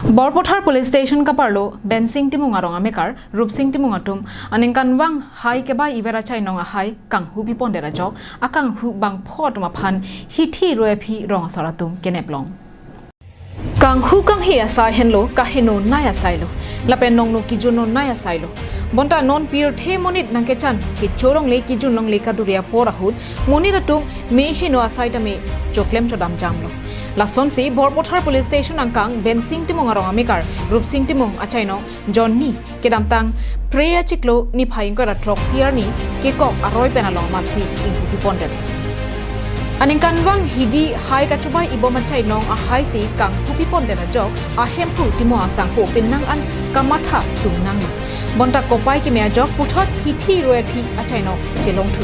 Borpothar police station kaparlo bensing timung arong amekar rupsing timung atum anengkan wang hai keba ivera Chainong a hai kanghu bi pondera jok akang hu bang phot ma phan hithi roephi rong asaratum keneplong kanghu kanghi asa henlo kahino naya sailo lapen nongno kijuno naya sailo bonta non pir the monit nangkechan ki chorong le kijun long le kaduria porahut moniratum me hino asaita me choklem chodam jamlo lason si Borpothar police station angkang bensing timung arong amekar rupsing timung a Chainong Johnny kedam tang preya chiklo ni phaing ko ra trok siar ni ke kok aroi penalong matsi inghu ponder aningkan wang hidi hai kachubai iboma Chainong a hai si kang hupi ponder jok a hempu timo asang po pinnang an kamatha sungnang bonta kopai ki mea jok puthot hithi roepi a Chainong chelong thu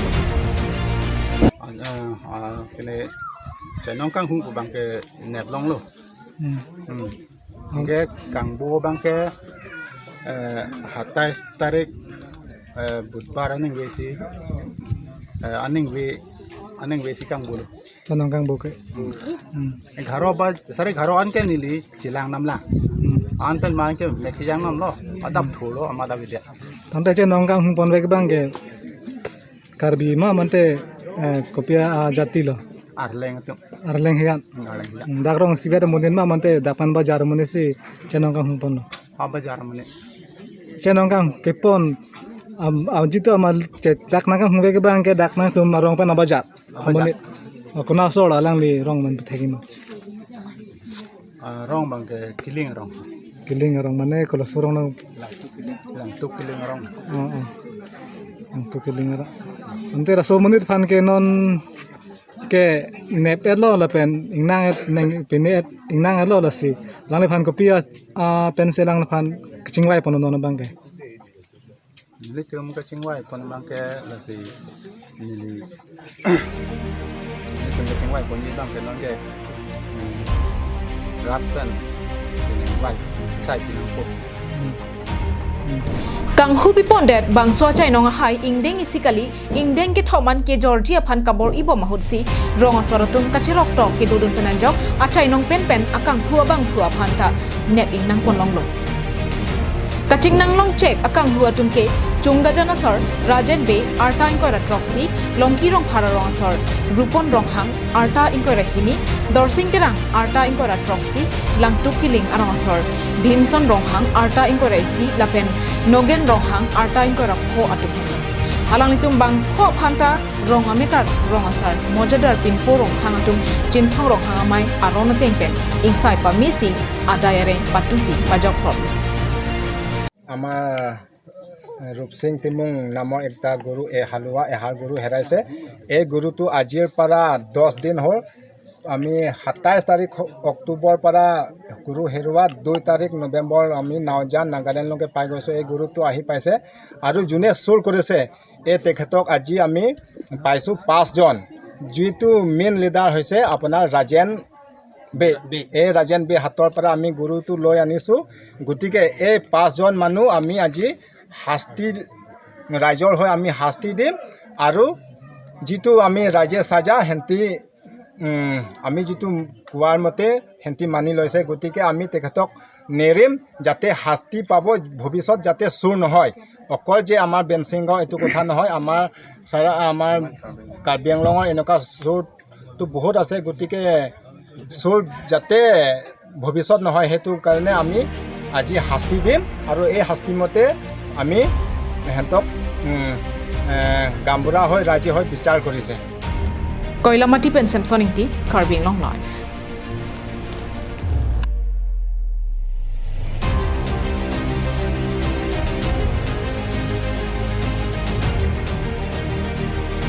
kene Chainong kang hu bang ke net long lo ke kang bo bang ke 27 tarik budbar aning wesi aning wesi kang bolo Chainong kang bo ke घरो बा सारे घरो आन के नीली चिलांग नमला आन तल मान के मेकिजांग नम लो अदब थोलो अमादा विद्या tante Chainong kang hu pon ke bang ke karbi ma mante kopia jati lo arleng tu arleng hian dagrong sigat munin ma mante dapan bazar munisi Chainong kang hu pon lo ha बाजार मने Chainong kang ke pon jito amal dakna kang hu ke bang ke dakna tum marong pa na bazar muni kuna sor alang li rong man thegi no rong bang ke kiling rong mane kolo sorong na lang tu kiling rong tu kiling rong ante raso munit fan ke non ke nep elo la pen ingnang neng pinet ingnang elo la si lang le fan kopia pen se lang fan kachingwai pon no bang ke li tum ka chingwai pon bang ke la si ni li tum ka chingwai pon ni bang ke non ke rat pen ni wai sai pin ko kang hupi pondet bangswa Chainong a hai ingdeng isikali ingdeng ke thoman ke Georgia phan kabor ibo mahutsi rong aswaratum kachirok tok ke dudun penanjok a Chainong pen akang phua bang phua phanta nep ingnang ponlong lo kachingnan long check akang hua tumke chunggajana sor rajen be arta inkora troxi longki rong phara rong sor rupon rong hang arta inkora hini dorsing terang arta inkora troxi langtuk kiling arong sor bhimson rong hang arta inkora isi lapen nogen rong hang arta inkora pho atum halang litum bang pho phanta rong amekar rong asar mojadar pin porong hangatum chinphang rong hangamai arona tengpen ingsai pa misi adayare patusi pajok prop আমাৰ ৰূপসিং তিমুং নামৰ এটা গৰু হালোৱা এহাৰ গৰু হেৰাইছে এই গৰুটো আজিৰ পৰা 10 দিন হ'ল আমি 27 তাৰিখ অক্টোবৰ পৰা গৰু হেৰুৱা 2 তাৰিখ নৱেম্বৰ আমি নাওজান নাগালেণ্ডলৈকে পাই গৈছো এই গৰুটো আহি পাইছে আৰু যোনে চুৰ কৰিছে এই তেখেতক আজি আমি পাইছো 5 জন যিটো মেইন লিডাৰ হৈছে আপোনাৰ ৰাজেন এই ৰাজেন বে হাতৰ পৰা আমি গৰুটো লৈ আনিছো গতিকে এই 5 জন মানুহ আমি আজি শাস্তি ৰাইজৰ হৈ আমি শাস্তি দিম আৰু যিটো আমি ৰাজে সাজা হেন্তি আমি যিটো কোৱাৰ মতে হেন্তি মানি লৈছে গতিকে আমি তেখেতক নেৰিম যাতে শাস্তি পাব ভৱিষ্যত যাতে চুৰ নহয় অকল যে আমাৰ বেনসিংগ এটো কথা নহয় আমাৰ সাৰা আমাৰ কাৰ্বি আংলঙৰ এনেকুৱা চুৰটো বহুত আছে গতিকে চুৰ যাতে ভৱিষ্যত নহয় হেতু কাৰণে আমি আজি শাস্তি দিম আৰু এই শাস্তি মতে আমি হেতক গাম্বুৰা হৈ ৰাজি হৈ বিচাৰ কৰিছে কইলামাটি পেন চেমছনিংটি কাৰ্বি আংলং লয়